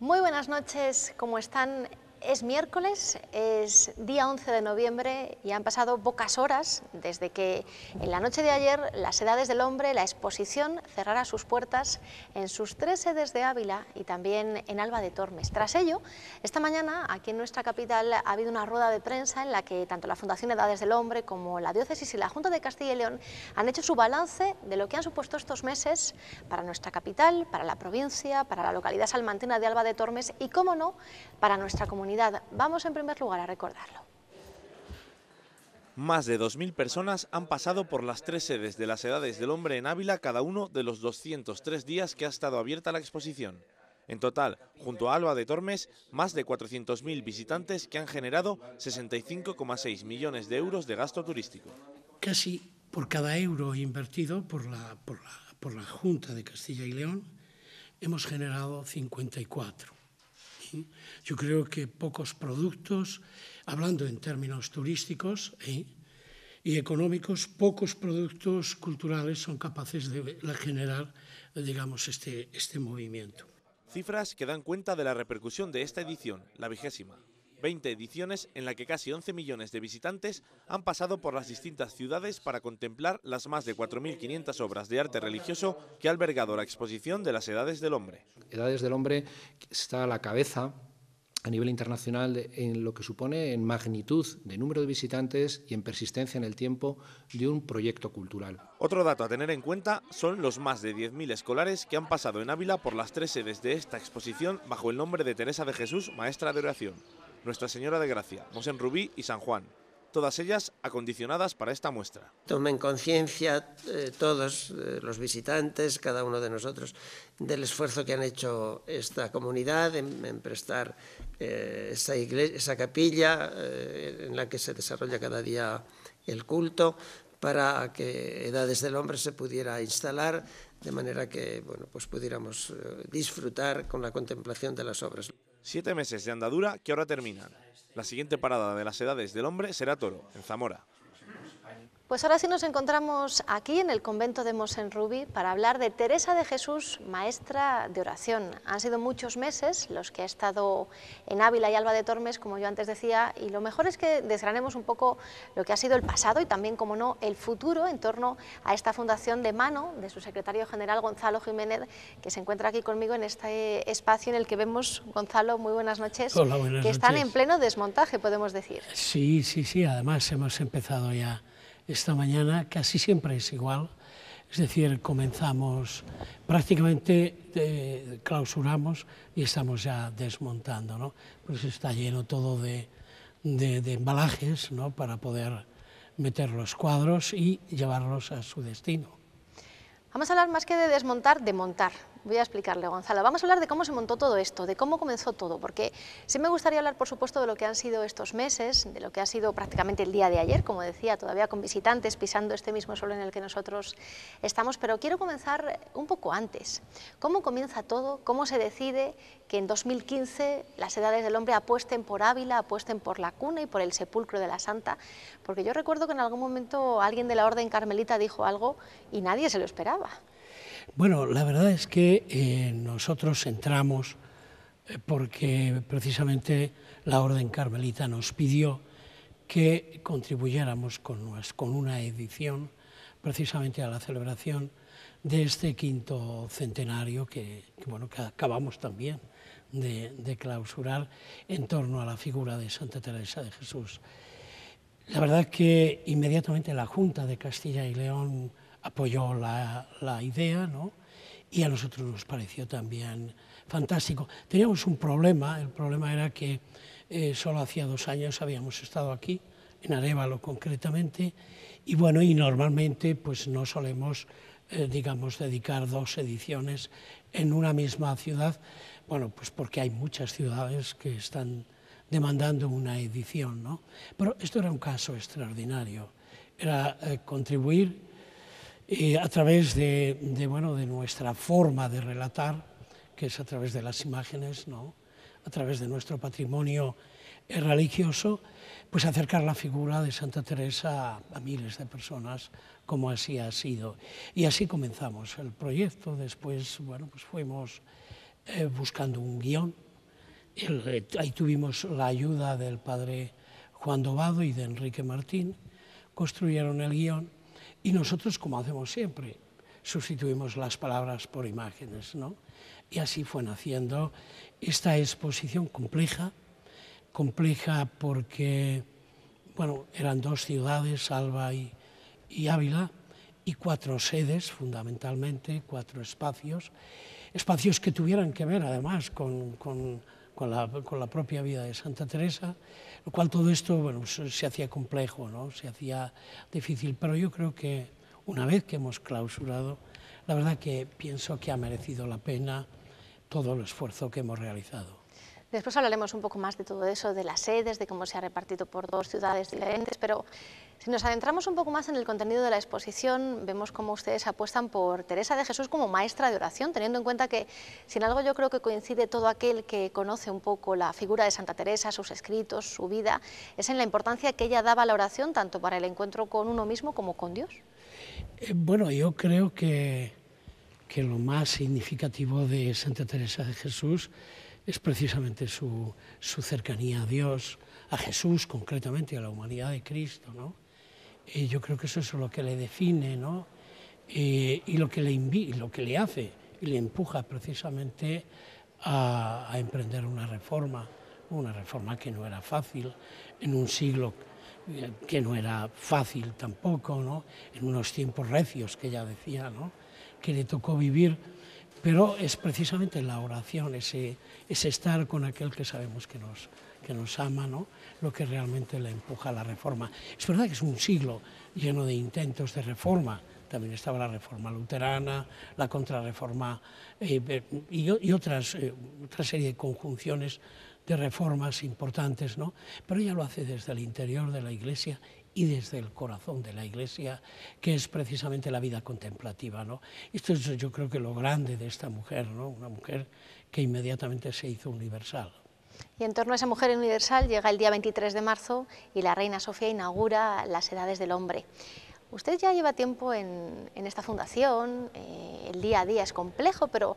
Muy buenas noches, ¿cómo están? Es miércoles, es día 11 de noviembre y han pasado pocas horas desde que en la noche de ayer las Edades del Hombre, la exposición, cerrara sus puertas en sus 3 sedes de Ávila y también en Alba de Tormes. Tras ello, esta mañana aquí en nuestra capital ha habido una rueda de prensa en la que tanto la Fundación Edades del Hombre como la Diócesis y la Junta de Castilla y León han hecho su balance de lo que han supuesto estos meses para nuestra capital, para la provincia, para la localidad salmantina de Alba de Tormes y, cómo no, para nuestra comunidad. Vamos en primer lugar a recordarlo. Más de 2.000 personas han pasado por las 3 sedes de las Edades del Hombre en Ávila cada uno de los 203 días que ha estado abierta la exposición. En total, junto a Alba de Tormes, más de 400.000 visitantes que han generado 65,6 millones de euros de gasto turístico. Casi por cada euro invertido por la Junta de Castilla y León hemos generado 54. Yo creo que pocos productos, hablando en términos turísticos y económicos, pocos productos culturales son capaces de generar, digamos, este movimiento. Cifras que dan cuenta de la repercusión de esta edición, la 20ª. 20 ediciones en la que casi 11 millones de visitantes han pasado por las distintas ciudades para contemplar las más de 4.500 obras de arte religioso que ha albergado la exposición de las Edades del Hombre. Edades del Hombre está a la cabeza a nivel internacional en lo que supone en magnitud de número de visitantes y en persistencia en el tiempo de un proyecto cultural. Otro dato a tener en cuenta son los más de 10.000 escolares que han pasado en Ávila por las 3 sedes de esta exposición bajo el nombre de Teresa de Jesús, maestra de oración, Nuestra Señora de Gracia, Mosén-Rubí y San Juan, todas ellas acondicionadas para esta muestra. Tomen conciencia todos los visitantes, cada uno de nosotros, del esfuerzo que han hecho esta comunidad en prestar esa capilla en la que se desarrolla cada día el culto, para que Edades del Hombre se pudiera instalar de manera que pues pudiéramos disfrutar con la contemplación de las obras. 7 meses de andadura que ahora terminan. La siguiente parada de las Edades del Hombre será Toro, en Zamora. Pues ahora sí nos encontramos aquí en el convento de Mosén-Rubí para hablar de Teresa de Jesús, maestra de oración. Han sido muchos meses los que ha estado en Ávila y Alba de Tormes, como yo antes decía, y lo mejor es que desgranemos un poco lo que ha sido el pasado y también, como no, el futuro en torno a esta fundación de mano de su secretario general Gonzalo Jiménez, que se encuentra aquí conmigo en este espacio en el que vemos, Gonzalo, muy buenas noches. Hola, buenas que están noches. en pleno desmontaje, podemos decir. Sí, además hemos empezado ya esta mañana, casi siempre es igual, es decir, comenzamos, prácticamente clausuramos y estamos ya desmontando, ¿no? Pues está lleno todo de embalajes, ¿no?, para poder meter los cuadros y llevarlos a su destino. Vamos a hablar más que de desmontar, de montar. Voy a explicarle, Gonzalo. Vamos a hablar de cómo se montó todo esto, de cómo comenzó todo, porque sí me gustaría hablar, por supuesto, de lo que han sido estos meses, de lo que ha sido prácticamente el día de ayer, como decía, todavía con visitantes pisando este mismo suelo en el que nosotros estamos, pero quiero comenzar un poco antes. ¿Cómo comienza todo? ¿Cómo se decide que en 2015 las Edades del Hombre apuesten por Ávila, apuesten por la cuna y por el sepulcro de la Santa? Porque yo recuerdo que en algún momento alguien de la Orden Carmelita dijo algo y nadie se lo esperaba. Bueno, la verdad es que nosotros entramos porque precisamente la Orden Carmelita nos pidió que contribuyéramos con una edición precisamente a la celebración de este 5º centenario que acabamos también de clausurar en torno a la figura de Santa Teresa de Jesús. La verdad es que inmediatamente la Junta de Castilla y León apoyó la idea, ¿no?, y a nosotros nos pareció también fantástico. Teníamos un problema, el problema era que solo hacía 2 años habíamos estado aquí, en Arévalo concretamente, y normalmente pues no solemos, dedicar 2 ediciones en una misma ciudad, pues porque hay muchas ciudades que están demandando una edición, ¿no? Pero esto era un caso extraordinario, era contribuir a través de nuestra forma de relatar, que es a través de las imágenes, ¿no?, a través de nuestro patrimonio religioso, pues acercar la figura de Santa Teresa a miles de personas, como así ha sido. Y así comenzamos el proyecto. Después, pues fuimos buscando un guión Ahí tuvimos la ayuda del padre Juan Dobado y de Enrique Martín, construyeron el guión y nosotros, como hacemos siempre, sustituimos las palabras por imágenes, ¿no? Y así fue naciendo esta exposición compleja porque, bueno, eran 2 ciudades, Alba y Ávila, y 4 sedes, fundamentalmente, 4 espacios que tuvieran que ver, además, con la propia vida de Santa Teresa, lo cual todo esto, bueno, se hacía complejo, ¿no? Se hacía difícil, pero yo creo que una vez que hemos clausurado, la verdad que pienso que ha merecido la pena todo el esfuerzo que hemos realizado. Después hablaremos un poco más de todo eso, de las sedes, de cómo se ha repartido por 2 ciudades diferentes, pero si nos adentramos un poco más en el contenido de la exposición, vemos cómo ustedes apuestan por Teresa de Jesús como maestra de oración, teniendo en cuenta que, sin algo yo creo que coincide todo aquel que conoce un poco la figura de Santa Teresa, sus escritos, su vida, es en la importancia que ella daba a la oración, tanto para el encuentro con uno mismo como con Dios. Bueno, yo creo que lo más significativo de Santa Teresa de Jesús es precisamente su cercanía a Dios, a Jesús concretamente, a la humanidad de Cristo, ¿no? Yo creo que eso es lo que le define, ¿no? Y lo que le hace y le empuja precisamente a emprender una reforma que no era fácil, en un siglo que no era fácil tampoco, ¿no? En unos tiempos recios, que ella decía, ¿no?, que le tocó vivir, pero es precisamente la oración, ese estar con aquel que sabemos que nos ama, ¿no?, lo que realmente le empuja a la reforma. Es verdad que es un siglo lleno de intentos de reforma, también estaba la reforma luterana, la contrarreforma y otra serie de conjunciones de reformas importantes, ¿no? Pero ella lo hace desde el interior de la Iglesia y desde el corazón de la Iglesia, que es precisamente la vida contemplativa, ¿no? Esto es, yo creo, que lo grande de esta mujer, ¿no? Una mujer que inmediatamente se hizo universal. Y en torno a esa mujer universal llega el día 23 de marzo y la reina Sofía inaugura las Edades del Hombre. Usted ya lleva tiempo en esta fundación, el día a día es complejo, pero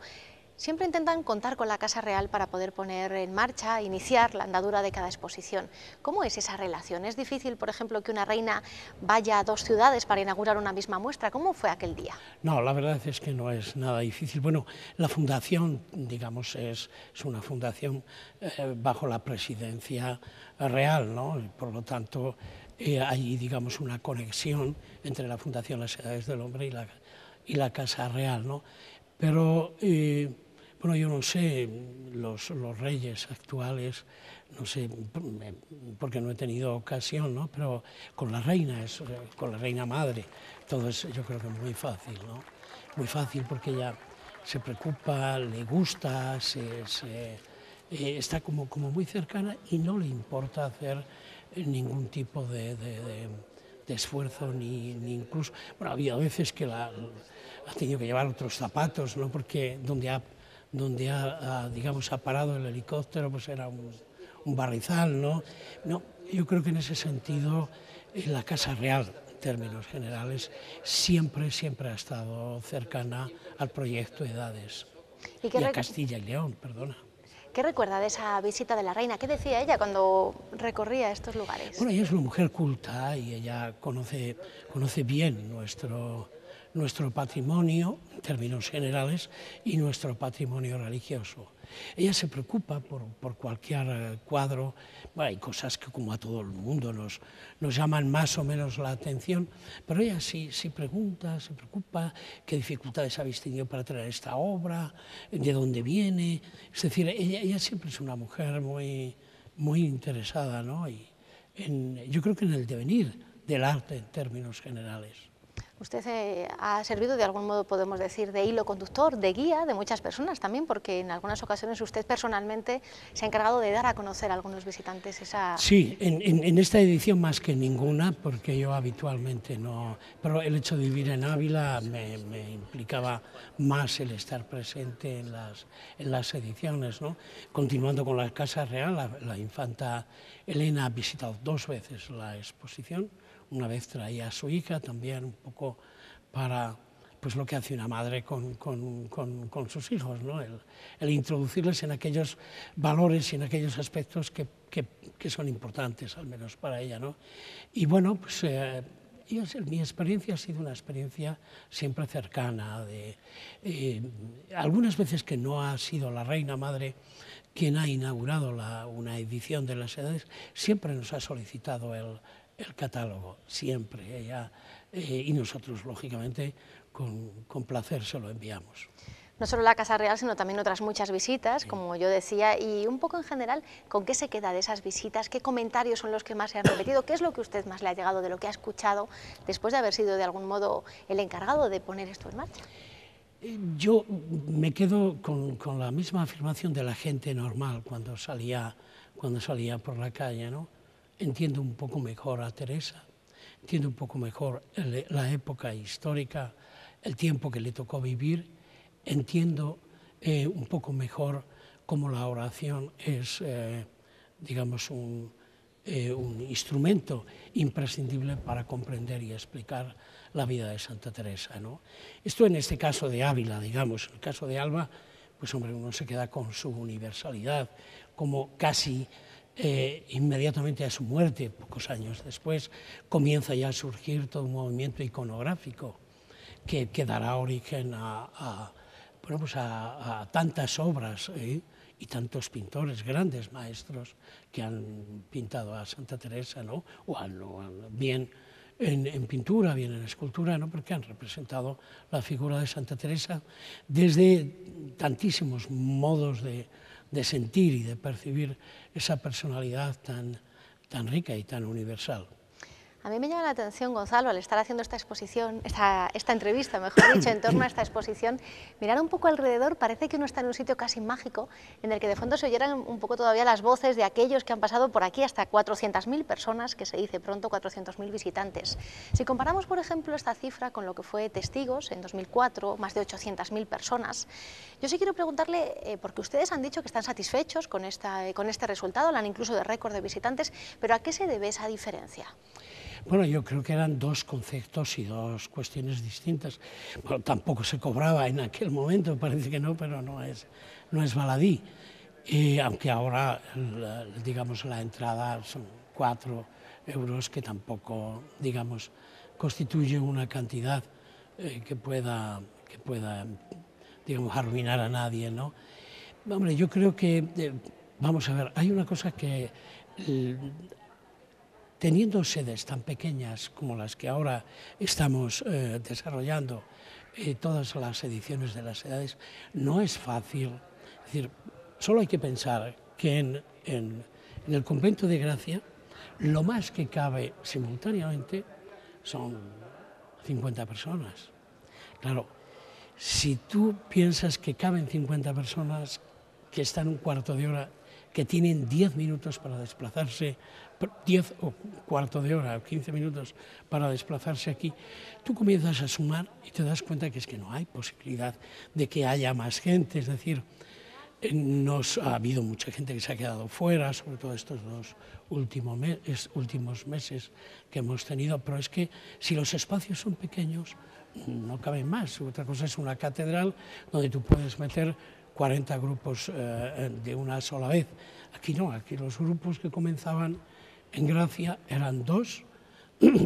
siempre intentan contar con la Casa Real para poder poner en marcha, iniciar la andadura de cada exposición. ¿Cómo es esa relación? ¿Es difícil, por ejemplo, que una reina vaya a 2 ciudades para inaugurar una misma muestra? ¿Cómo fue aquel día? No, la verdad es que no es nada difícil. Bueno, la fundación, digamos, es una fundación bajo la presidencia real, ¿no? Y por lo tanto, hay, digamos, una conexión entre la Fundación Las Edades del Hombre y la Casa Real, ¿no? Pero bueno, yo no sé, los reyes actuales, no sé, porque no he tenido ocasión, ¿no? Pero con la reina madre, todo es, yo creo que muy fácil, ¿no? Muy fácil porque ella se preocupa, le gusta, está como muy cercana y no le importa hacer ningún tipo de esfuerzo, ni incluso, bueno, había veces que ha tenido que llevar otros zapatos, ¿no? Porque donde ha digamos, ha parado el helicóptero, pues era un barrizal, ¿no? No, yo creo que en ese sentido la Casa Real, en términos generales, siempre ha estado cercana al proyecto Edades y a Castilla y León, perdona. ¿Qué recuerda de esa visita de la reina? ¿Qué decía ella cuando recorría estos lugares? Bueno, ella es una mujer culta y ella conoce bien nuestro patrimonio, en términos generales, y nuestro patrimonio religioso. Ella se preocupa por cualquier cuadro. Bueno, hay cosas que, como a todo el mundo, nos llaman más o menos la atención, pero ella sí pregunta, se preocupa, qué dificultades habéis tenido para traer esta obra, de dónde viene. Es decir, ella siempre es una mujer muy interesada, ¿no? Yo creo que en el devenir del arte en términos generales. Usted ha servido, de algún modo podemos decir, de hilo conductor, de guía de muchas personas también, porque en algunas ocasiones usted personalmente se ha encargado de dar a conocer a algunos visitantes esa... Sí, en esta edición más que ninguna, porque yo habitualmente no... Pero el hecho de vivir en Ávila me implicaba más el estar presente en las ediciones, ¿no? Continuando con la Casa Real, la infanta Elena ha visitado 2 veces la exposición. Una vez traía a su hija también un poco para pues lo que hace una madre con sus hijos, ¿no? El introducirles en aquellos valores y en aquellos aspectos que son importantes, al menos para ella, ¿no? Y bueno, pues mi experiencia ha sido una experiencia siempre cercana, algunas veces que no ha sido la Reina Madre quien ha inaugurado una edición de las edades, siempre nos ha solicitado el catálogo, siempre, ella, y nosotros, lógicamente, con placer se lo enviamos. No solo la Casa Real, sino también otras muchas visitas, como yo decía, y un poco en general, ¿con qué se queda de esas visitas? ¿Qué comentarios son los que más se han repetido? ¿Qué es lo que a usted más le ha llegado de lo que ha escuchado después de haber sido de algún modo el encargado de poner esto en marcha? Yo me quedo con la misma afirmación de la gente normal cuando salía por la calle, ¿no? Entiendo un poco mejor a Teresa, entiendo un poco mejor la época histórica, el tiempo que le tocó vivir, entiendo un poco mejor cómo la oración es, digamos, un instrumento imprescindible para comprender y explicar la vida de Santa Teresa, ¿no? Esto en este caso de Ávila, digamos, en el caso de Alba, pues hombre, uno se queda con su universalidad, como casi inmediatamente a su muerte, pocos años después, comienza ya a surgir todo un movimiento iconográfico que dará origen a tantas obras y tantos pintores, grandes maestros que han pintado a Santa Teresa, ¿no? o bien en pintura, bien en escultura, ¿no? Porque han representado la figura de Santa Teresa desde tantísimos modos de sentir y de percibir esa personalidad tan rica y tan universal. A mí me llama la atención, Gonzalo, al estar haciendo esta exposición, esta entrevista, mejor dicho, en torno a esta exposición, mirar un poco alrededor, parece que uno está en un sitio casi mágico, en el que de fondo se oyeran un poco todavía las voces de aquellos que han pasado por aquí, hasta 400.000 personas, que se dice pronto, 400.000 visitantes. Si comparamos, por ejemplo, esta cifra con lo que fue Testigos en 2004, más de 800.000 personas, yo sí quiero preguntarle, porque ustedes han dicho que están satisfechos con este resultado, hablan incluso de récord de visitantes, pero ¿a qué se debe esa diferencia? Bueno, yo creo que eran dos conceptos y dos cuestiones distintas. Bueno, tampoco se cobraba en aquel momento, parece que no, pero no es baladí. Aunque ahora, digamos, la entrada son 4 euros, que tampoco, digamos, constituye una cantidad que pueda, digamos, arruinar a nadie, ¿no? Hombre, yo creo que, vamos a ver, hay una cosa que... teniendo sedes tan pequeñas como las que ahora estamos desarrollando, todas las ediciones de las edades, no es fácil. Es decir, solo hay que pensar que en el convento de Gracia lo más que cabe simultáneamente son 50 personas. Claro, si tú piensas que caben 50 personas que están un cuarto de hora, que tienen 10 minutos para desplazarse, 10 o cuarto de hora, 15 minutos para desplazarse aquí, tú comienzas a sumar y te das cuenta que es que no hay posibilidad de que haya más gente. Es decir, ha habido mucha gente que se ha quedado fuera, sobre todo estos 2 últimos meses que hemos tenido, pero es que si los espacios son pequeños, no caben más. Otra cosa es una catedral donde tú puedes meter 40 grupos de una sola vez. Aquí no, aquí los grupos que comenzaban en Gracia eran 2,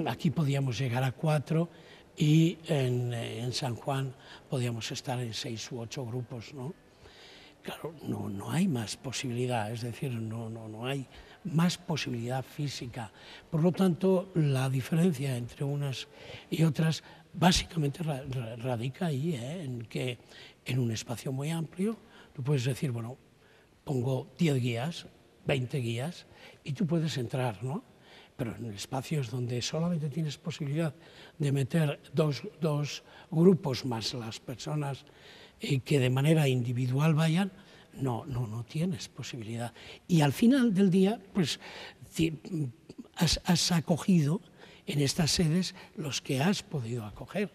aquí podíamos llegar a 4 y en San Juan podíamos estar en 6 u 8 grupos, ¿no? Claro, no hay más posibilidad, es decir, no hay más posibilidad física. Por lo tanto, la diferencia entre unas y otras básicamente radica ahí, en que en un espacio muy amplio tú puedes decir, bueno, pongo 10 guías, 20 guías, y tú puedes entrar, ¿no? Pero en espacios donde solamente tienes posibilidad de meter dos grupos más las personas que de manera individual vayan, no tienes posibilidad. Y al final del día, pues has acogido en estas sedes los que has podido acoger,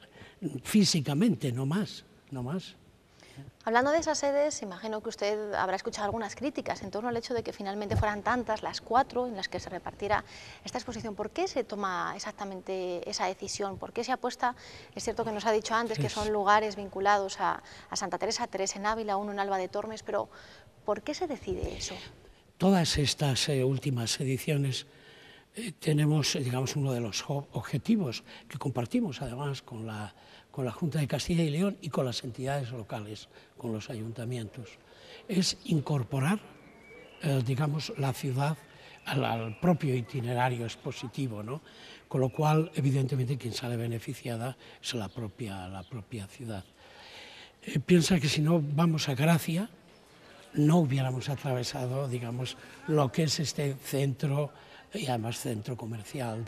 físicamente, no más. Hablando de esas sedes, imagino que usted habrá escuchado algunas críticas en torno al hecho de que finalmente fueran tantas, las 4 en las que se repartiera esta exposición. ¿Por qué se toma exactamente esa decisión? ¿Por qué se apuesta? Es cierto que nos ha dicho antes que son lugares vinculados a Santa Teresa, 3 en Ávila, 1 en Alba de Tormes, pero ¿por qué se decide eso? Todas estas últimas ediciones tenemos, digamos, uno de los objetivos que compartimos además con la Junta de Castilla y León y con las entidades locales, con los ayuntamientos, es incorporar, digamos, la ciudad al propio itinerario expositivo, ¿no? Con lo cual, evidentemente, quien sale beneficiada es la propia ciudad. Piensa que si no vamos a Gracia, no hubiéramos atravesado, digamos, lo que es este centro, y además centro comercial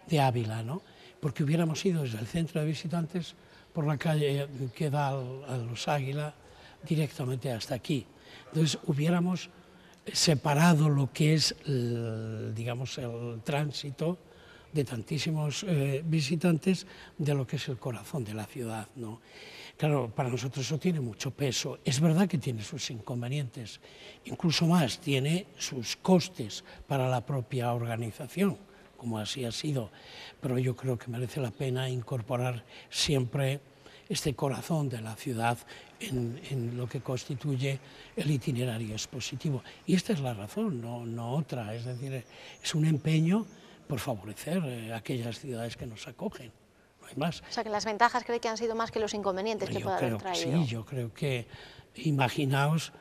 de Ávila, ¿no? Porque hubiéramos ido desde el centro de visitantes por la calle que da a los Águila directamente hasta aquí. Entonces hubiéramos separado lo que es, digamos, el tránsito de tantísimos visitantes de lo que es el corazón de la ciudad, ¿no? Claro, para nosotros eso tiene mucho peso. Es verdad que tiene sus inconvenientes, incluso más, tiene sus costes para la propia organización, como así ha sido, pero yo creo que merece la pena incorporar siempre este corazón de la ciudad en lo que constituye el itinerario expositivo. Y esta es la razón, no otra, es decir, es un empeño por favorecer aquellas ciudades que nos acogen. No hay más. O sea, que las ventajas cree que han sido más que los inconvenientes que puede haber traído. Sí, yo creo que, imaginaos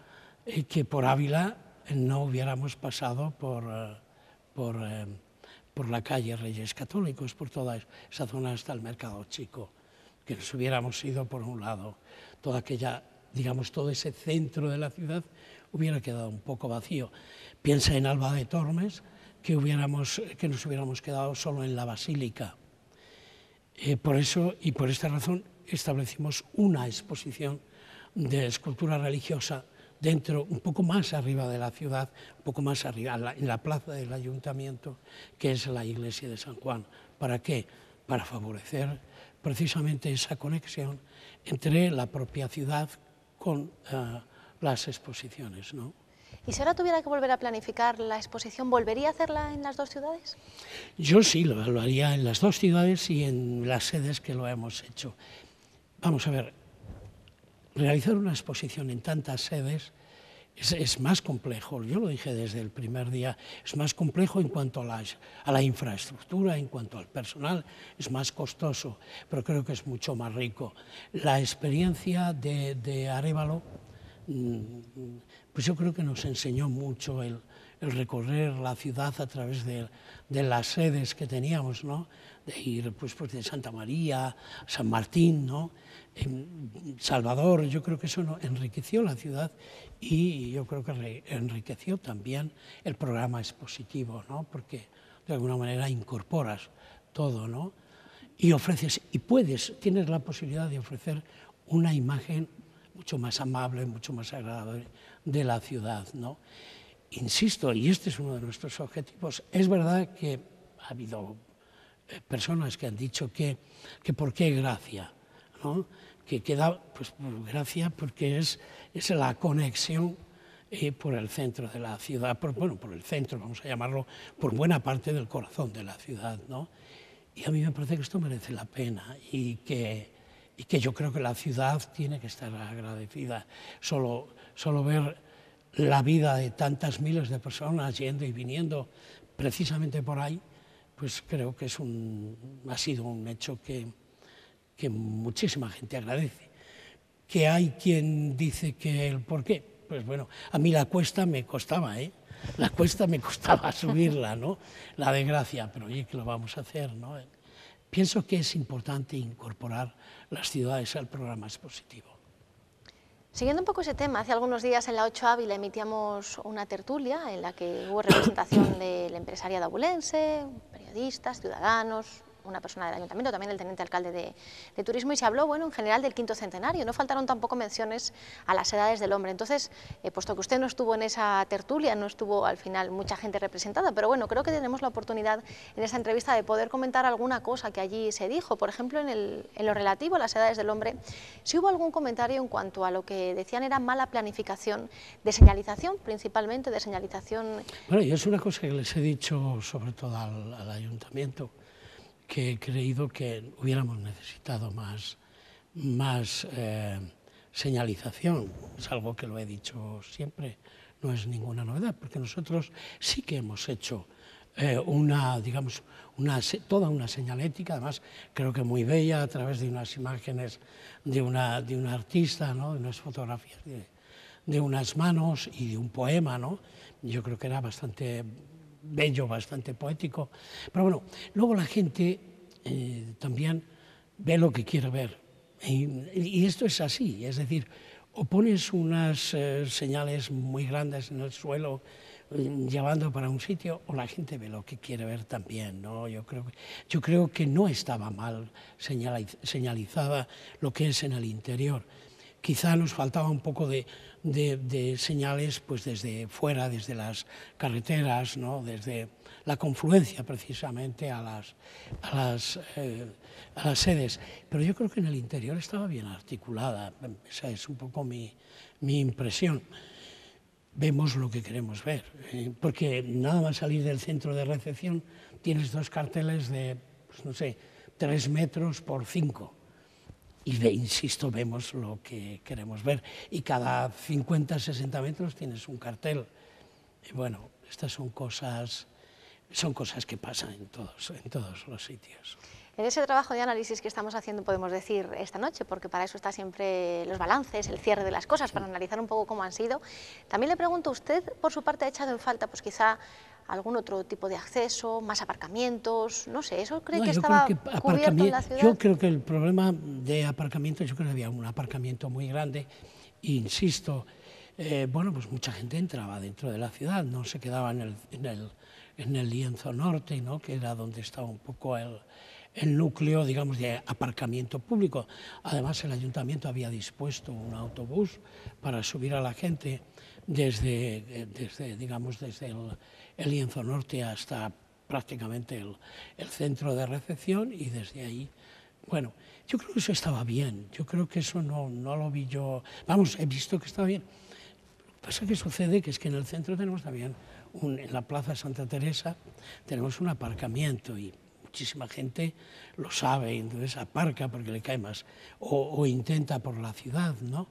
que por Ávila no hubiéramos pasado por la calle Reyes Católicos, por toda esa zona hasta el Mercado Chico, que nos hubiéramos ido por un lado, toda aquella, digamos, todo ese centro de la ciudad hubiera quedado un poco vacío. Piensa en Alba de Tormes, que nos hubiéramos quedado solo en la Basílica. Por eso y por esta razón establecimos una exposición de escultura religiosa dentro, un poco más arriba de la ciudad, un poco más arriba, en la plaza del ayuntamiento, que es la iglesia de San Juan. ¿Para qué? Para favorecer precisamente esa conexión entre la propia ciudad con las exposiciones, ¿no? ¿Y si ahora tuviera que volver a planificar la exposición, volvería a hacerla en las 2 ciudades? Yo sí, lo haría en las 2 ciudades y en las sedes que lo hemos hecho. Vamos a ver, realizar una exposición en tantas sedes es más complejo, yo lo dije desde el primer día, es más complejo en cuanto a la infraestructura, en cuanto al personal, es más costoso, pero creo que es mucho más rico. La experiencia de Arévalo, pues yo creo que nos enseñó mucho el recorrer la ciudad a través de las sedes que teníamos, ¿no? De ir pues de Santa María, San Martín, ¿no? Salvador, yo creo que eso enriqueció la ciudad y yo creo que enriqueció también el programa expositivo, ¿no? Porque de alguna manera incorporas todo, ¿no? Y ofreces, y tienes la posibilidad de ofrecer una imagen mucho más amable, mucho más agradable de la ciudad, ¿no? Insisto, y este es uno de nuestros objetivos, es verdad que ha habido personas que han dicho que ¿por qué Gracia? ¿No? Que queda, pues Gracia porque es la conexión por el centro de la ciudad, por el centro, vamos a llamarlo, por buena parte del corazón de la ciudad, ¿no? Y a mí me parece que esto merece la pena y que yo creo que la ciudad tiene que estar agradecida. Solo ver la vida de tantas miles de personas yendo y viniendo precisamente por ahí, pues creo que ha sido un hecho que muchísima gente agradece. Que hay quien dice que el por qué, pues bueno, a mí la cuesta me costaba, la cuesta me costaba subirla, ¿no? La de Gracia, pero oye, que lo vamos a hacer, ¿no? Pienso que es importante incorporar las ciudades al programa expositivo. Siguiendo un poco ese tema, hace algunos días en la 8 Ávila emitíamos una tertulia en la que hubo representación del empresariado abulense, periodistas, ciudadanos, una persona del ayuntamiento, también el teniente alcalde de turismo, y se habló, bueno, en general del quinto centenario. No faltaron tampoco menciones a las edades del hombre. Entonces, puesto que usted no estuvo en esa tertulia, no estuvo al final mucha gente representada, pero bueno, creo que tenemos la oportunidad en esta entrevista de poder comentar alguna cosa que allí se dijo. Por ejemplo, en lo relativo a las edades del hombre, si hubo algún comentario en cuanto a lo que decían era mala planificación de señalización, principalmente de señalización. Bueno, y es una cosa que les he dicho sobre todo al ayuntamiento, que he creído que hubiéramos necesitado más señalización. Es algo que lo he dicho siempre, no es ninguna novedad, porque nosotros sí que hemos hecho toda una señalética, además creo que muy bella, a través de unas imágenes de una artista, ¿no? De unas fotografías de unas manos y de un poema, ¿no? Yo creo que era bastante bello, bastante poético. Pero bueno, luego la gente también ve lo que quiere ver. Y esto es así, es decir, o pones unas señales muy grandes en el suelo llevando para un sitio, o la gente ve lo que quiere ver también, ¿no? Yo creo que no estaba mal señalizada lo que es en el interior. Quizá nos faltaba un poco de señales pues desde fuera, desde las carreteras, ¿no? Desde la confluencia precisamente a las sedes. Pero yo creo que en el interior estaba bien articulada, esa es un poco mi impresión. Vemos lo que queremos ver, porque nada más salir del centro de recepción tienes dos carteles de, pues no sé, 3 metros por 5. Y insisto, vemos lo que queremos ver. Y cada 50, 60 metros tienes un cartel. Y bueno, estas son cosas que pasan en todos los sitios. En ese trabajo de análisis que estamos haciendo, podemos decir, esta noche, porque para eso está siempre los balances, el cierre de las cosas, para analizar un poco cómo han sido. También le pregunto, ¿usted por su parte ha echado en falta pues quizá algún otro tipo de acceso, más aparcamientos? No sé, ¿eso cree que estaba cubierto en la ciudad? Yo creo que el problema de aparcamiento, yo creo que había un aparcamiento muy grande, e insisto, bueno, pues mucha gente entraba dentro de la ciudad, no se quedaba en el lienzo norte, ¿no? Que era donde estaba un poco el núcleo, digamos, de aparcamiento público. Además, el ayuntamiento había dispuesto un autobús para subir a la gente desde el lienzo norte hasta prácticamente el centro de recepción, y desde ahí, bueno, yo creo que eso estaba bien, yo creo que eso no lo vi yo, vamos, he visto que estaba bien. Lo que pasa que sucede que es que en el centro tenemos también, en la Plaza Santa Teresa, tenemos un aparcamiento y muchísima gente lo sabe, y entonces aparca porque le cae más, o intenta por la ciudad, ¿no?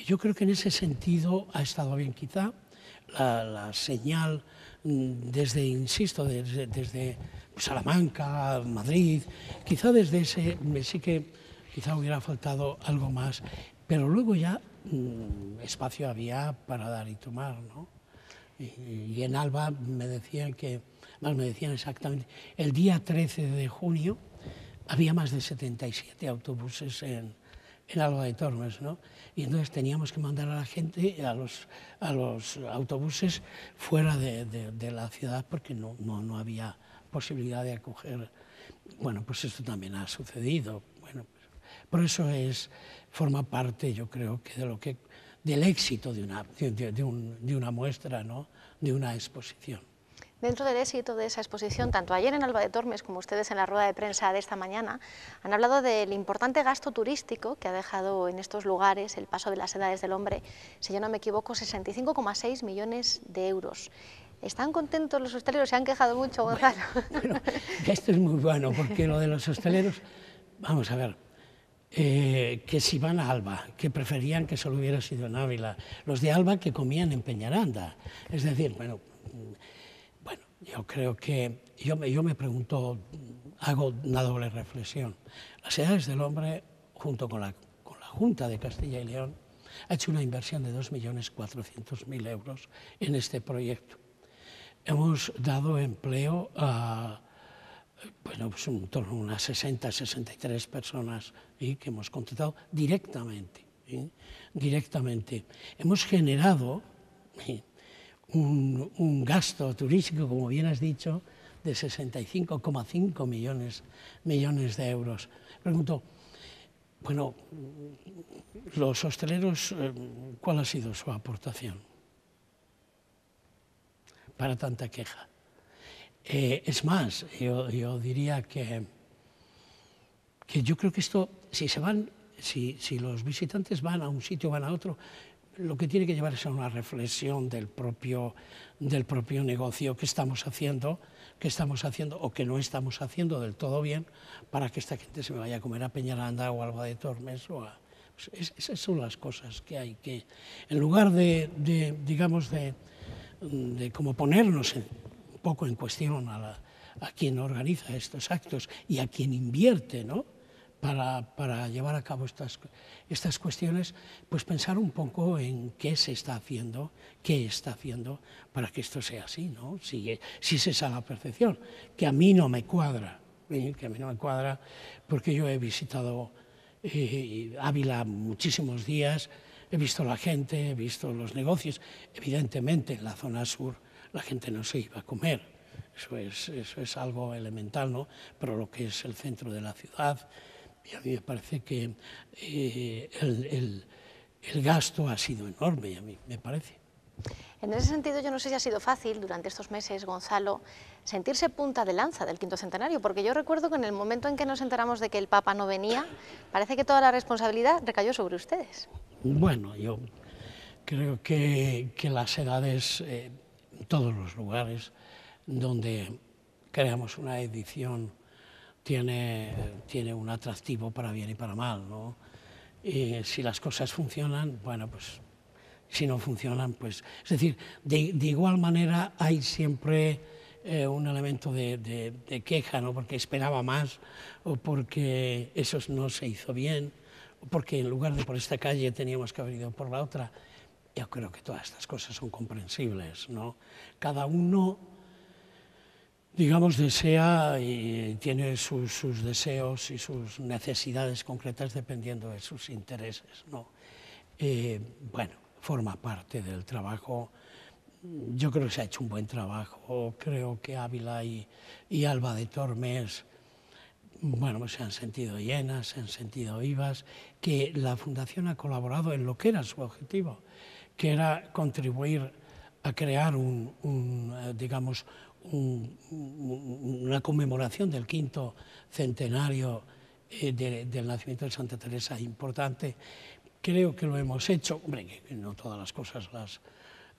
Yo creo que en ese sentido ha estado bien. Quizá la señal desde Salamanca, Madrid, quizá desde ese sí que quizá hubiera faltado algo más, pero luego ya espacio había para dar y tomar, ¿no? Y en Alba me decían exactamente, el día 13 de junio había más de 77 autobuses en Alba de Tormes, ¿no? Y entonces teníamos que mandar a la gente, a los autobuses fuera de la ciudad, porque no había posibilidad de acoger. Bueno, pues esto también ha sucedido. Bueno, por eso forma parte, yo creo, que del éxito de una muestra, ¿no? De una exposición. Dentro del éxito de esa exposición, tanto ayer en Alba de Tormes como ustedes en la rueda de prensa de esta mañana, han hablado del importante gasto turístico que ha dejado en estos lugares el paso de las edades del hombre, si yo no me equivoco, 65,6 millones de euros. ¿Están contentos los hosteleros? ¿Se han quejado mucho, Gonzalo? Bueno, esto es muy bueno, porque lo de los hosteleros, vamos a ver, que si van a Alba, que preferían que solo hubiera sido en Ávila, los de Alba que comían en Peñaranda, es decir, bueno, yo creo que, yo me pregunto, hago una doble reflexión. Las edades del hombre, junto con la Junta de Castilla y León, ha hecho una inversión de 2.400.000 euros en este proyecto. Hemos dado empleo a pues en torno a unas 60, 63 personas que hemos contratado directamente. Hemos generado un gasto turístico, como bien has dicho, de 65,5 millones de euros. Pregunto, bueno, los hosteleros, ¿cuál ha sido su aportación para tanta queja? Es más, yo diría que yo creo que esto, si los visitantes van a un sitio, van a otro, lo que tiene que llevar es a una reflexión del propio negocio que estamos haciendo o que no estamos haciendo del todo bien para que esta gente se me vaya a comer a Peñaranda o a Alba de Tormes. Pues esas son las cosas que hay que, en lugar digamos, de como ponernos un poco en cuestión a quien organiza estos actos y a quien invierte, ¿no?, para llevar a cabo estas cuestiones, pues pensar un poco en qué se está haciendo, para que esto sea así, ¿no? Si es esa la percepción, que a mí no me cuadra, porque yo he visitado Ávila muchísimos días, he visto la gente, he visto los negocios. Evidentemente en la zona sur la gente no se iba a comer, eso es algo elemental, ¿no? Pero lo que es el centro de la ciudad, y a mí me parece que el gasto ha sido enorme, a mí me parece. En ese sentido, yo no sé si ha sido fácil durante estos meses, Gonzalo, sentirse punta de lanza del quinto centenario, porque yo recuerdo que en el momento en que nos enteramos de que el Papa no venía, parece que toda la responsabilidad recayó sobre ustedes. Bueno, yo creo que las edades, en todos los lugares donde creamos una edición, tiene un atractivo para bien y para mal, ¿no? Y si las cosas funcionan, bueno, pues si no funcionan, pues... Es decir, de igual manera hay siempre un elemento de queja, ¿no?, porque esperaba más, o porque eso no se hizo bien, o porque en lugar de por esta calle teníamos que haber ido por la otra. Yo creo que todas estas cosas son comprensibles, ¿no? Cada uno, digamos, desea y tiene sus deseos y sus necesidades concretas dependiendo de sus intereses, ¿no? Bueno, forma parte del trabajo. Yo creo que se ha hecho un buen trabajo. Creo que Ávila y Alba de Tormes, bueno, pues se han sentido llenas, se han sentido vivas, que la Fundación ha colaborado en lo que era su objetivo, que era contribuir a crear digamos, una conmemoración del quinto centenario del nacimiento de Santa Teresa importante. Creo que lo hemos hecho, hombre, que no todas las cosas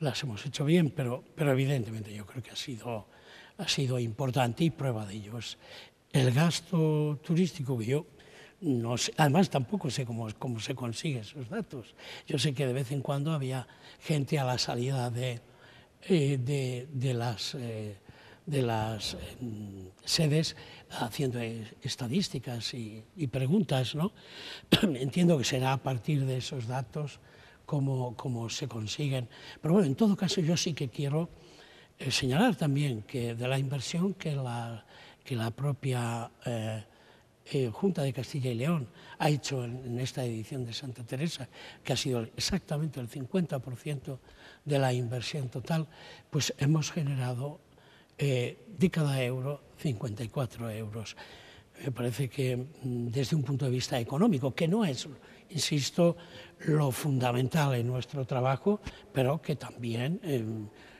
las hemos hecho bien, pero evidentemente yo creo que ha sido importante, y prueba de ello es el gasto turístico, que yo no sé, además tampoco sé cómo se consiguen esos datos. Yo sé que de vez en cuando había gente a la salida de las sedes haciendo estadísticas y preguntas, ¿no? Entiendo que será a partir de esos datos cómo se consiguen. Pero bueno, en todo caso yo sí que quiero señalar también que de la inversión que la propia Junta de Castilla y León ha hecho en esta edición de Santa Teresa, que ha sido exactamente el 50% de la inversión total, pues hemos generado de cada euro 54 euros. Me parece que desde un punto de vista económico, que no es, insisto, lo fundamental en nuestro trabajo, pero que también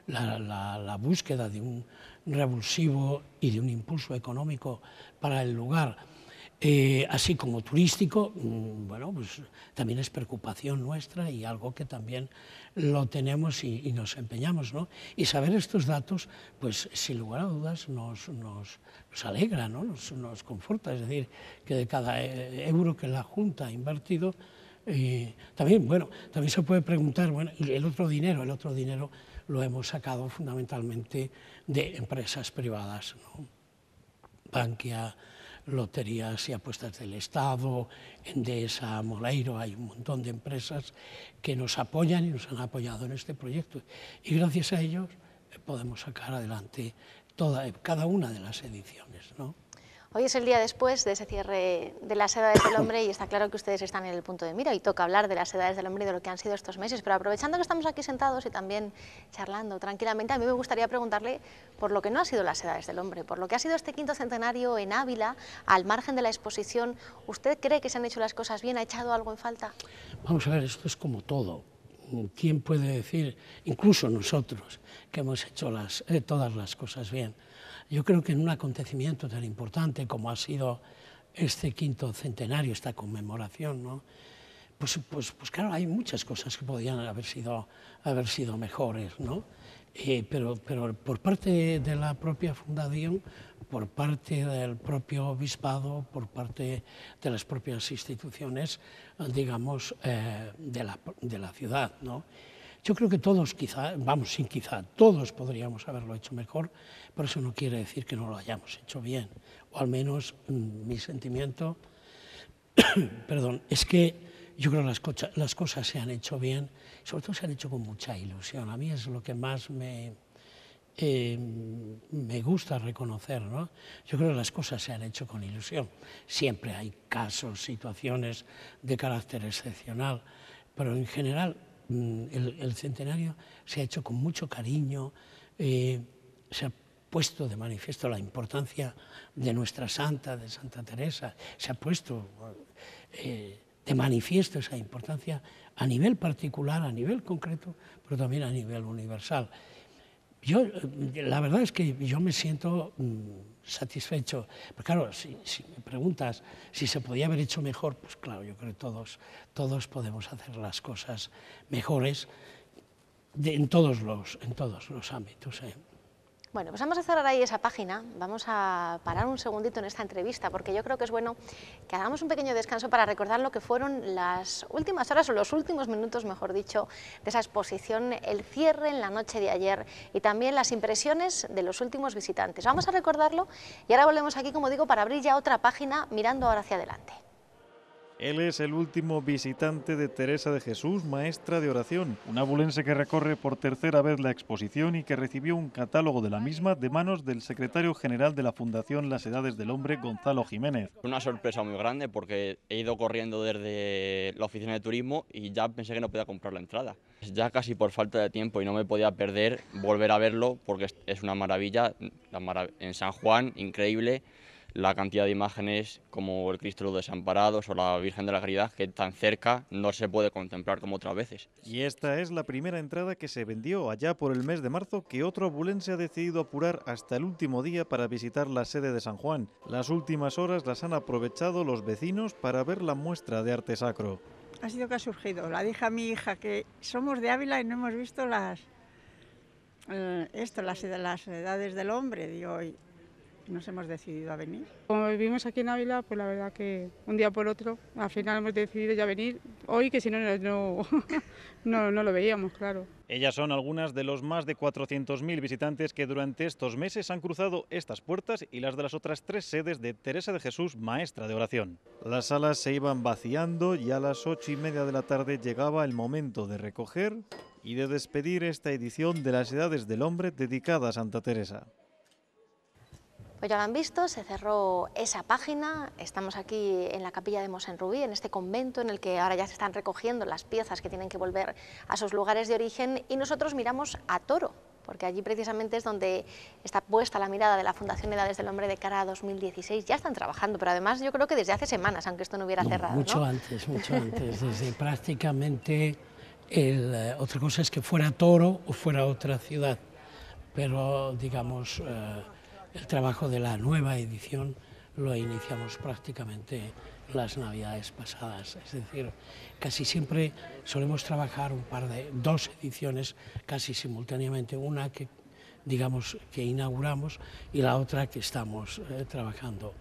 la búsqueda de un revulsivo y de un impulso económico para el lugar, así como turístico, bueno, pues también es preocupación nuestra y algo que también lo tenemos y nos empeñamos, ¿no? Y saber estos datos, pues sin lugar a dudas nos alegra, ¿no? Nos conforta, es decir, que de cada euro que la Junta ha invertido, también se puede preguntar, bueno, y el otro dinero lo hemos sacado fundamentalmente de empresas privadas, ¿no? Bankia, Loterías y Apuestas del Estado, Endesa, Moleiro, hay un montón de empresas que nos apoyan y nos han apoyado en este proyecto. Y gracias a ellos podemos sacar adelante cada una de las ediciones, ¿no? Hoy es el día después de ese cierre de las edades del hombre y está claro que ustedes están en el punto de mira y toca hablar de las edades del hombre y de lo que han sido estos meses, pero aprovechando que estamos aquí sentados y también charlando tranquilamente, a mí me gustaría preguntarle por lo que no ha sido las edades del hombre, por lo que ha sido este quinto centenario en Ávila, al margen de la exposición. ¿Usted cree que se han hecho las cosas bien? ¿Ha echado algo en falta? Vamos a ver, esto es como todo. ¿Quién puede decir, incluso nosotros, que hemos hecho todas las cosas bien? Yo creo que en un acontecimiento tan importante como ha sido este quinto centenario, esta conmemoración, ¿no? Pues claro, hay muchas cosas que podían haber sido mejores, ¿no? Pero por parte de la propia fundación, por parte del propio obispado, por parte de las propias instituciones, digamos, de la ciudad, ¿no? Yo creo que todos todos podríamos haberlo hecho mejor, pero eso no quiere decir que no lo hayamos hecho bien, o al menos mi sentimiento, perdón, es que yo creo que las cosas se han hecho bien, sobre todo se han hecho con mucha ilusión. A mí es lo que más me gusta reconocer, ¿no? Yo creo que las cosas se han hecho con ilusión. Siempre hay casos, situaciones de carácter excepcional, pero en general el centenario se ha hecho con mucho cariño, se ha puesto de manifiesto la importancia de nuestra santa, de Santa Teresa, se ha puesto de manifiesto esa importancia a nivel particular, a nivel concreto, pero también a nivel universal. La verdad es que yo me siento satisfecho, pero claro, si me preguntas si se podía haber hecho mejor, pues claro, yo creo que todos podemos hacer las cosas mejores en todos los ámbitos. Bueno, pues vamos a cerrar ahí esa página, vamos a parar un segundito en esta entrevista, porque yo creo que es bueno que hagamos un pequeño descanso para recordar lo que fueron las últimas horas, o los últimos minutos, mejor dicho, de esa exposición, el cierre en la noche de ayer y también las impresiones de los últimos visitantes. Vamos a recordarlo y ahora volvemos aquí, como digo, para abrir ya otra página mirando ahora hacia adelante. Él es el último visitante de Teresa de Jesús, maestra de oración, una abulense que recorre por tercera vez la exposición y que recibió un catálogo de la misma de manos del secretario general de la Fundación Las Edades del Hombre, Gonzalo Jiménez. Una sorpresa muy grande porque he ido corriendo desde la oficina de turismo y ya pensé que no podía comprar la entrada. Ya casi por falta de tiempo y no me podía perder volver a verlo porque es una maravilla, en San Juan, increíble. La cantidad de imágenes como el Cristo de los Desamparados o la Virgen de la Caridad, que tan cerca no se puede contemplar como otras veces. Y esta es la primera entrada que se vendió allá por el mes de marzo, que otro abulense ha decidido apurar hasta el último día para visitar la sede de San Juan. Las últimas horas las han aprovechado los vecinos para ver la muestra de arte sacro. Ha sido que ha surgido. La dije a mi hija que somos de Ávila y no hemos visto las edades del hombre, digo, y nos hemos decidido a venir. Como vivimos aquí en Ávila, pues la verdad que un día por otro, al final hemos decidido ya venir hoy, que si no lo veíamos, claro. Ellas son algunas de los más de 400.000 visitantes que durante estos meses han cruzado estas puertas y las de las otras 3 sedes de Teresa de Jesús, maestra de oración. Las salas se iban vaciando y a las 8:30 de la tarde llegaba el momento de recoger y de despedir esta edición de las Edades del Hombre dedicada a Santa Teresa. Pues ya lo han visto, se cerró esa página, estamos aquí en la capilla de Mosén-Rubí, en este convento en el que ahora ya se están recogiendo las piezas que tienen que volver a sus lugares de origen y nosotros miramos a Toro, porque allí precisamente es donde está puesta la mirada de la Fundación Edades del Hombre de cara a 2016. Ya están trabajando, pero además yo creo que desde hace semanas, aunque esto no hubiera cerrado. Mucho antes, desde prácticamente, otra cosa es que fuera Toro o fuera otra ciudad, pero digamos... El trabajo de la nueva edición lo iniciamos prácticamente las Navidades pasadas, es decir, casi siempre solemos trabajar dos ediciones casi simultáneamente, una que digamos que inauguramos y la otra que estamos trabajando.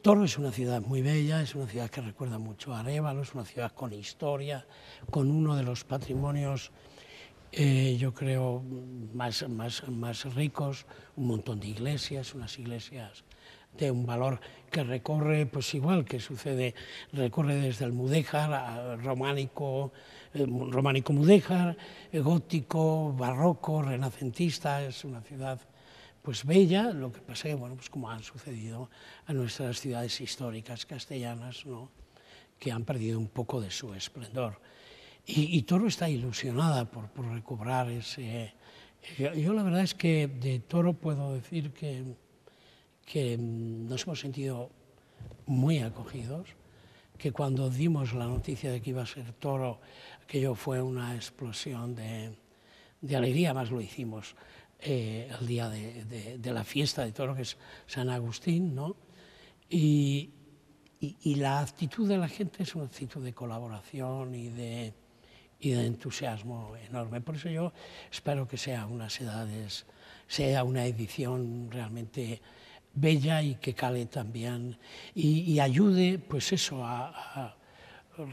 Toro es una ciudad muy bella, es una ciudad que recuerda mucho a Arévalo, es una ciudad con historia, con uno de los patrimonios yo creo más ricos, un montón de iglesias, unas iglesias de un valor que recorre, pues igual que sucede, recorre desde el mudéjar románico mudéjar, gótico, barroco, renacentista. Es una ciudad pues bella, lo que pasa que, bueno, pues como han sucedido a nuestras ciudades históricas castellanas, ¿no?, que han perdido un poco de su esplendor. Y Toro está ilusionada por recobrar ese... Yo la verdad es que de Toro puedo decir que nos hemos sentido muy acogidos, que cuando dimos la noticia de que iba a ser Toro, aquello fue una explosión de alegría, más lo hicimos el día de la fiesta de Toro, que es San Agustín, ¿no? Y la actitud de la gente es una actitud de colaboración y de entusiasmo enorme. Por eso yo espero que sea unas edades, sea una edición realmente bella y que cale también y ayude, pues eso, a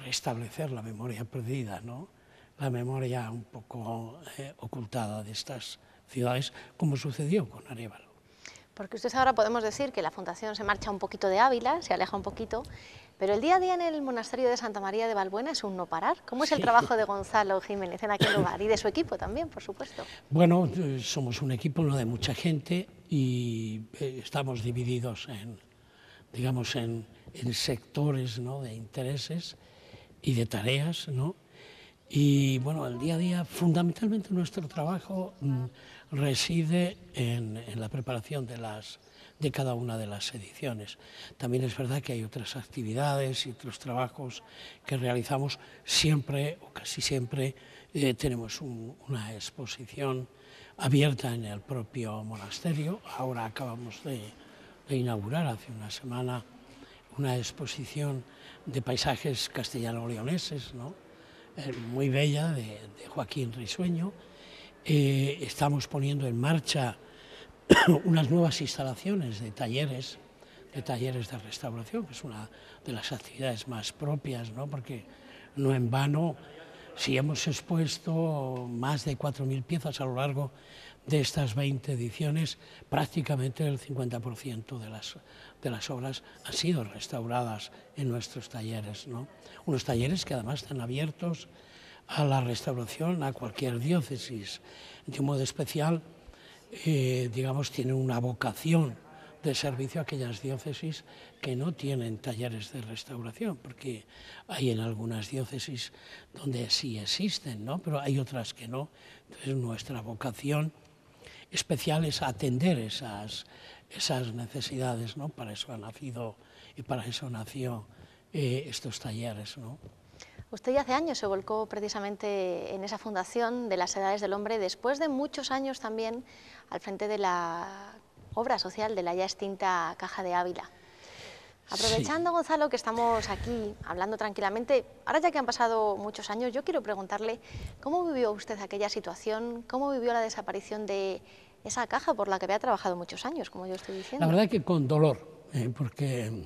restablecer la memoria perdida, ¿no?, la memoria un poco ocultada de estas ciudades, como sucedió con Arévalo. Porque ustedes ahora podemos decir que la Fundación se marcha un poquito de Ávila, se aleja un poquito, pero el día a día en el monasterio de Santa María de Valbuena es un no parar. ¿Cómo es el trabajo de Gonzalo Jiménez en aquel lugar y de su equipo también, por supuesto? Bueno, somos un equipo no de mucha gente y estamos divididos en, digamos, en sectores, ¿no?, de intereses y de tareas, ¿no? Y bueno, el día a día, fundamentalmente nuestro trabajo reside en la preparación de cada una de las ediciones. También es verdad que hay otras actividades y otros trabajos que realizamos. Siempre o casi siempre tenemos una exposición abierta en el propio monasterio. Ahora acabamos de inaugurar hace una semana una exposición de paisajes castellano-leoneses, ¿no?, muy bella, de Joaquín Risueño. Estamos poniendo en marcha unas nuevas instalaciones de talleres de restauración, que es una de las actividades más propias, ¿no?, porque no en vano, si hemos expuesto más de 4.000 piezas a lo largo de estas 20 ediciones, prácticamente el 50% de las obras han sido restauradas en nuestros talleres, ¿no? Unos talleres que además están abiertos a la restauración a cualquier diócesis. De un modo especial, digamos, tienen una vocación de servicio a aquellas diócesis que no tienen talleres de restauración, porque hay en algunas diócesis donde sí existen, ¿no?, pero hay otras que no. Entonces nuestra vocación especial es atender esas necesidades, ¿no? Para eso ha nacido y para eso nació estos talleres, ¿no? Usted ya hace años se volcó precisamente en esa fundación de las Edades del Hombre, después de muchos años también al frente de la obra social de la ya extinta Caja de Ávila. Aprovechando, sí, Gonzalo, que estamos aquí hablando tranquilamente, ahora ya que han pasado muchos años, yo quiero preguntarle cómo vivió usted aquella situación, cómo vivió la desaparición de esa caja por la que había trabajado muchos años, como yo estoy diciendo. La verdad que con dolor, porque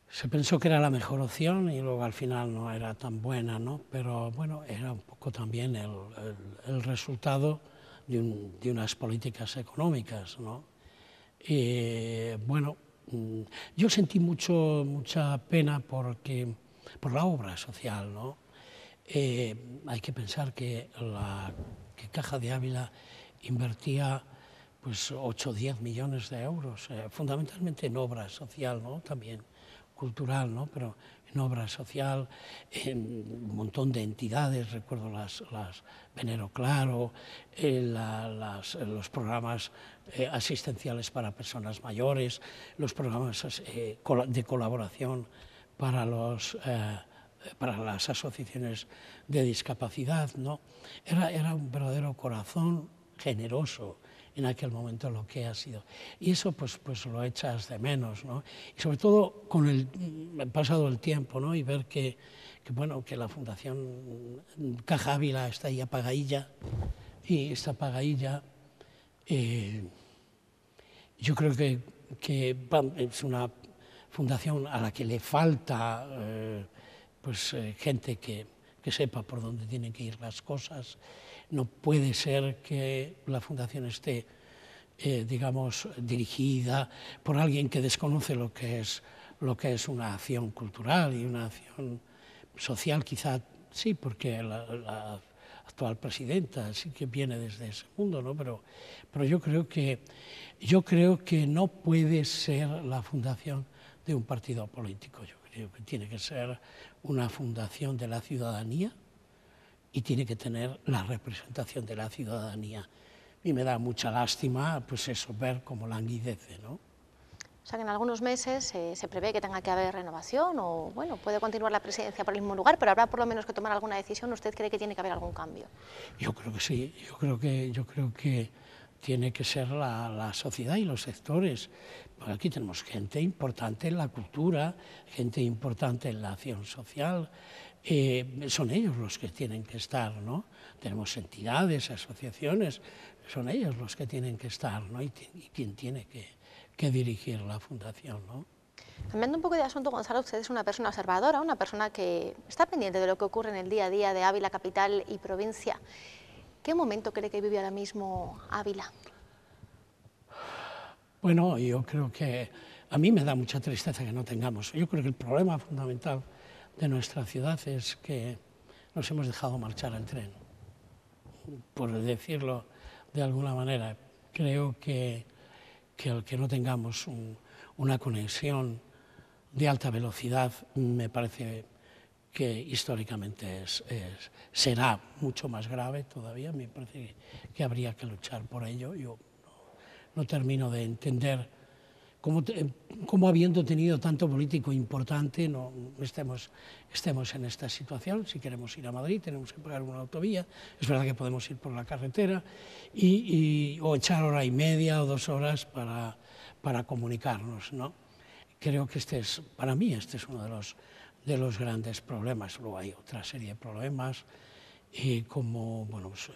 se pensó que era la mejor opción y luego al final no era tan buena, ¿no? Pero bueno, era un poco también el resultado de unas políticas económicas, ¿no? Y bueno, yo sentí mucha pena por la obra social, ¿no? Hay que pensar que Caja de Ávila invertía pues 8 o 10 millones de euros, fundamentalmente en obra social, ¿no?, también cultural, ¿no?, pero en obra social, en un montón de entidades, recuerdo las Venero Claro, los programas asistenciales para personas mayores, los programas de colaboración para las asociaciones de discapacidad, ¿no? Era un verdadero corazón generoso en aquel momento lo que ha sido. Y eso pues lo echas de menos, ¿no? Y sobre todo con el pasado el tiempo, ¿no? Y ver que la Fundación Caja Ávila está ahí apagadilla, y esta apagadilla yo creo que es una fundación a la que le falta gente que sepa por dónde tienen que ir las cosas. No puede ser que la fundación esté, digamos, dirigida por alguien que desconoce lo que es una acción cultural y una acción social, quizá sí, porque la actual presidenta, así que viene desde ese mundo, ¿no? Pero yo creo que no puede ser la fundación de un partido político. Yo creo que tiene que ser una fundación de la ciudadanía y tiene que tener la representación de la ciudadanía. A mí me da mucha lástima, pues eso, ver cómo languidece, ¿no? O sea que en algunos meses se prevé que tenga que haber renovación o, bueno, puede continuar la presidencia por el mismo lugar, pero habrá por lo menos que tomar alguna decisión. ¿Usted cree que tiene que haber algún cambio? Yo creo que sí, yo creo que tiene que ser la sociedad y los sectores. Aquí tenemos gente importante en la cultura, gente importante en la acción social, son ellos los que tienen que estar, ¿no? Tenemos entidades, asociaciones, son ellos los que tienen que estar, ¿no? Y quien tiene que dirigir la fundación, ¿no? Cambiando un poco de asunto, Gonzalo, usted es una persona observadora, una persona que está pendiente de lo que ocurre en el día a día de Ávila, capital y provincia. ¿Qué momento cree que vive ahora mismo Ávila? Bueno, yo creo que a mí me da mucha tristeza que no tengamos. Yo creo que el problema fundamental de nuestra ciudad es que nos hemos dejado marchar al tren, por decirlo de alguna manera. Creo que el que no tengamos una conexión de alta velocidad me parece que históricamente será mucho más grave todavía. Me parece que habría que luchar por ello. Yo no termino de entender cómo habiendo tenido tanto político importante no estemos en esta situación. Si queremos ir a Madrid tenemos que pagar una autovía, es verdad que podemos ir por la carretera o echar hora y media o 2 horas para comunicarnos, ¿no? Creo que para mí este es uno de los grandes problemas. Luego hay otra serie de problemas como, bueno, pues el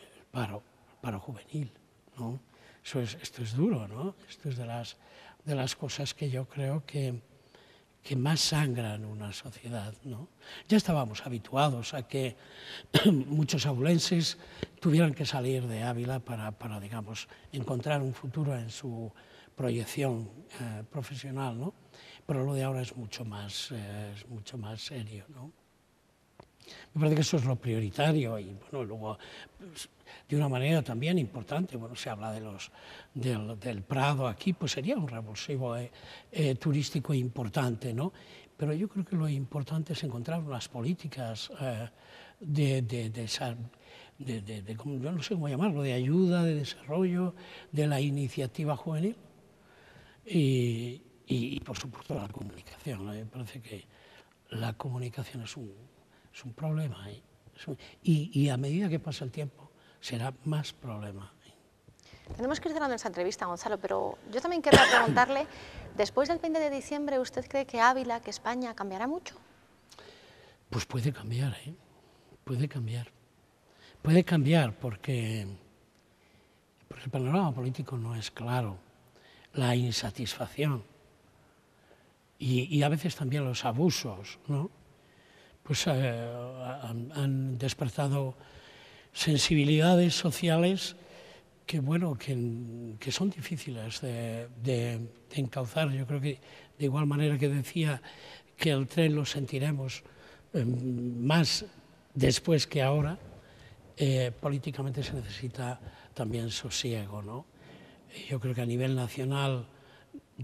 paro juvenil, ¿no? Esto es duro, ¿no? Esto es de las cosas que yo creo que más sangran una sociedad, ¿no? Ya estábamos habituados a que muchos abulenses tuvieran que salir de Ávila para digamos, encontrar un futuro en su proyección profesional, ¿no? Pero lo de ahora es mucho más serio, ¿no? Me parece que eso es lo prioritario y, bueno, luego, pues, de una manera también importante, bueno, se habla del Prado aquí, pues sería un revulsivo turístico importante, ¿no? Pero yo creo que lo importante es encontrar unas políticas yo no sé cómo llamarlo, de ayuda, de desarrollo, de la iniciativa juvenil y por supuesto, la comunicación, ¿no? Me parece que la comunicación es un problema y a medida que pasa el tiempo será más problema. Tenemos que ir cerrando esta entrevista, Gonzalo, pero yo también quería preguntarle, después del 20 de diciembre, ¿usted cree que Ávila, que España, cambiará mucho? Pues puede cambiar, puede cambiar. Puede cambiar porque el panorama político no es claro, la insatisfacción y a veces también los abusos, ¿no? Pues han despertado sensibilidades sociales que, bueno, que son difíciles de encauzar. Yo creo que de igual manera que decía que el tren lo sentiremos más después que ahora, políticamente se necesita también sosiego, ¿no? Yo creo que a nivel nacional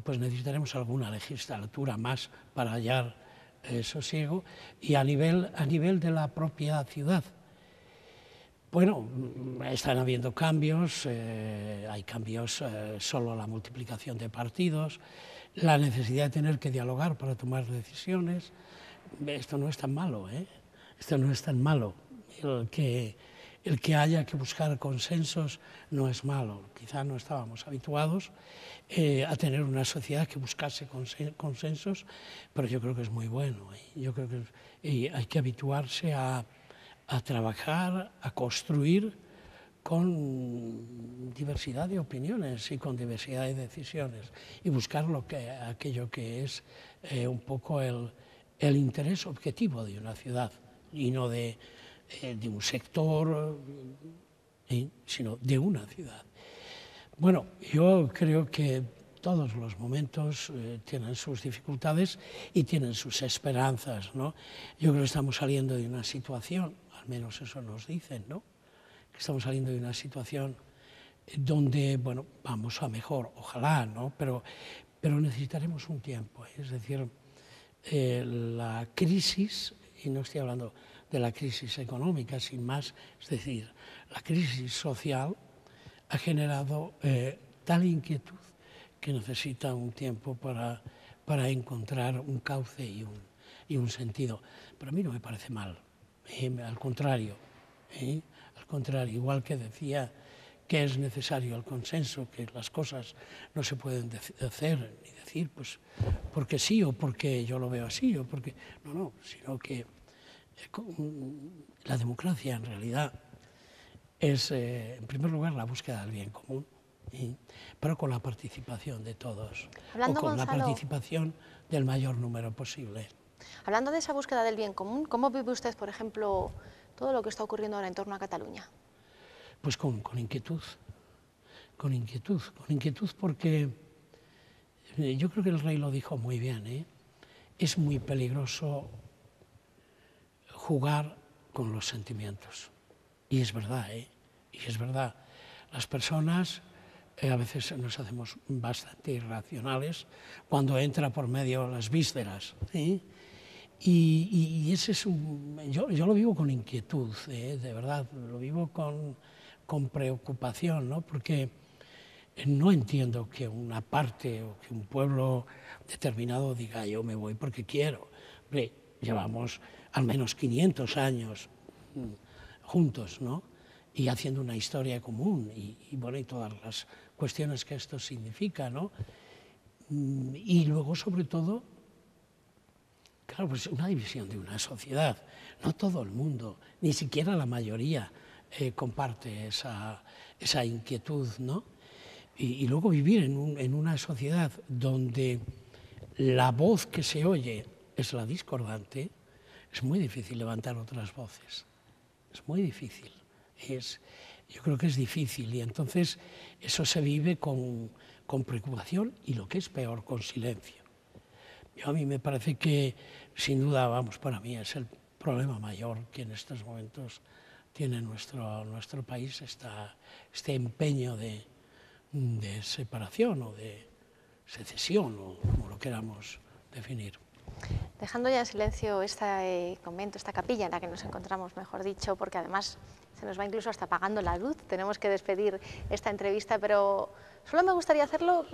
pues necesitaremos alguna legislatura más para hallar sosiego y a nivel de la propia ciudad. Bueno, están habiendo cambios, hay cambios, solo la multiplicación de partidos, la necesidad de tener que dialogar para tomar decisiones. Esto no es tan malo, esto no es tan malo. El que haya que buscar consensos no es malo. Quizá no estábamos habituados a tener una sociedad que buscase consensos, pero yo creo que es muy bueno. Yo creo que hay que habituarse a trabajar, a construir con diversidad de opiniones y con diversidad de decisiones y buscar aquello que es un poco el interés objetivo de una ciudad y no de un sector, sino de una ciudad. Bueno, yo creo que todos los momentos tienen sus dificultades y tienen sus esperanzas, ¿no? Yo creo que estamos saliendo de una situación, al menos eso nos dicen, ¿no? que estamos saliendo de una situación donde, bueno, vamos a mejor, ojalá, ¿no? Pero necesitaremos un tiempo, es decir, la crisis, y no estoy hablando de la crisis económica, sin más, es decir, la crisis social ha generado tal inquietud que necesita un tiempo para encontrar un cauce y un sentido. Pero a mí no me parece mal, al contrario, igual que decía que es necesario el consenso, que las cosas no se pueden hacer ni decir pues porque sí o porque yo lo veo así o porque no, sino que la democracia en realidad es en primer lugar la búsqueda del bien común, pero con la participación de todos, Hablando, o con Gonzalo, la participación del mayor número posible. Hablando de esa búsqueda del bien común, ¿cómo vive usted, por ejemplo, todo lo que está ocurriendo ahora en torno a Cataluña? Pues con inquietud porque yo creo que el rey lo dijo muy bien, es muy peligroso jugar con los sentimientos. Y es verdad, Las personas a veces nos hacemos bastante irracionales cuando entra por medio las vísceras, y ese es yo lo vivo con inquietud, de verdad, lo vivo con preocupación, ¿no? Porque no entiendo que una parte o que un pueblo determinado diga yo me voy porque quiero. Hombre, llevamos al menos 500 años juntos, ¿no? Y haciendo una historia común y bueno, y todas las cuestiones que esto significa, ¿no? Y luego, sobre todo, claro, pues una división de una sociedad. No todo el mundo, ni siquiera la mayoría, comparte esa inquietud, ¿no? Y luego vivir en una sociedad donde la voz que se oye es la discordante, es muy difícil levantar otras voces. Es muy difícil. Yo creo que es difícil y entonces eso se vive con preocupación y lo que es peor, con silencio. A mí me parece que, sin duda, para mí es el problema mayor que en estos momentos tiene nuestro país, este empeño de separación o de secesión, o como lo queramos definir. Dejando ya en silencio este convento, esta capilla en la que nos encontramos, mejor dicho, porque además se nos va incluso hasta apagando la luz, tenemos que despedir esta entrevista, pero solo me gustaría hacerlo,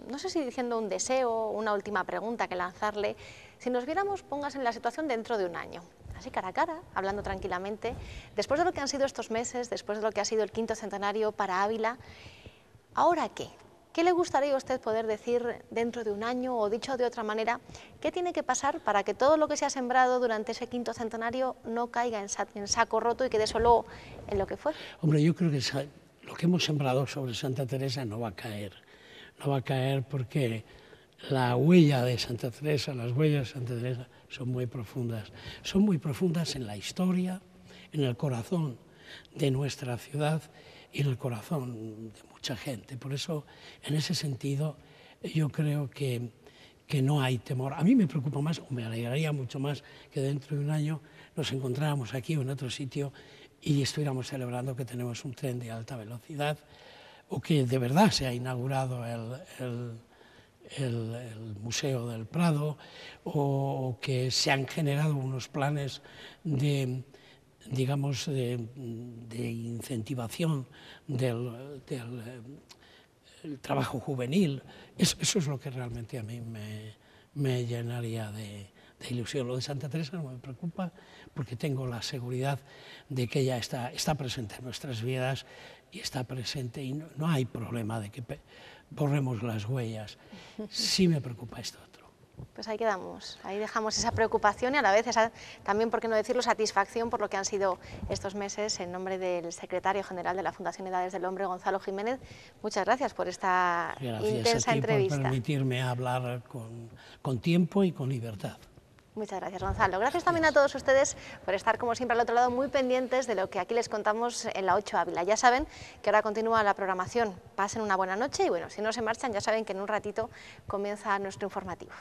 no sé si diciendo un deseo, una última pregunta que lanzarle. Si nos viéramos, póngase en la situación dentro de un año, así cara a cara, hablando tranquilamente, después de lo que han sido estos meses, después de lo que ha sido el 5º centenario para Ávila, ¿ahora qué? ¿Qué le gustaría a usted poder decir dentro de un año, o dicho de otra manera, qué tiene que pasar para que todo lo que se ha sembrado durante ese 5º centenario no caiga en saco roto y quede solo en lo que fue? Hombre, yo creo que lo que hemos sembrado sobre Santa Teresa no va a caer porque la huella de Santa Teresa, las huellas de Santa Teresa son muy profundas en la historia, en el corazón de nuestra ciudad y en el corazón de mucha gente. Por eso, en ese sentido, yo creo que no hay temor. A mí me preocupa más, o me alegraría mucho más, que dentro de un año nos encontráramos aquí o en otro sitio y estuviéramos celebrando que tenemos un tren de alta velocidad, o que de verdad se ha inaugurado el Museo del Prado, o que se han generado unos planes de incentivación del trabajo juvenil. Eso es lo que realmente a mí me llenaría de ilusión. Lo de Santa Teresa no me preocupa porque tengo la seguridad de que ella está presente en nuestras vidas y está presente, y no hay problema de que borremos las huellas. Sí me preocupa esto otro. Pues ahí quedamos, ahí dejamos esa preocupación y a la vez esa, también, por qué no decirlo, satisfacción por lo que han sido estos meses. En nombre del secretario general de la Fundación Edades del Hombre, Gonzalo Jiménez, muchas gracias por esta intensa entrevista. Por permitirme hablar con tiempo y con libertad. Muchas gracias, Gonzalo. Gracias también a todos ustedes por estar, como siempre, al otro lado, muy pendientes de lo que aquí les contamos en la 8 Ávila. Ya saben que ahora continúa la programación. Pasen una buena noche y bueno, si no se marchan, ya saben que en un ratito comienza nuestro informativo.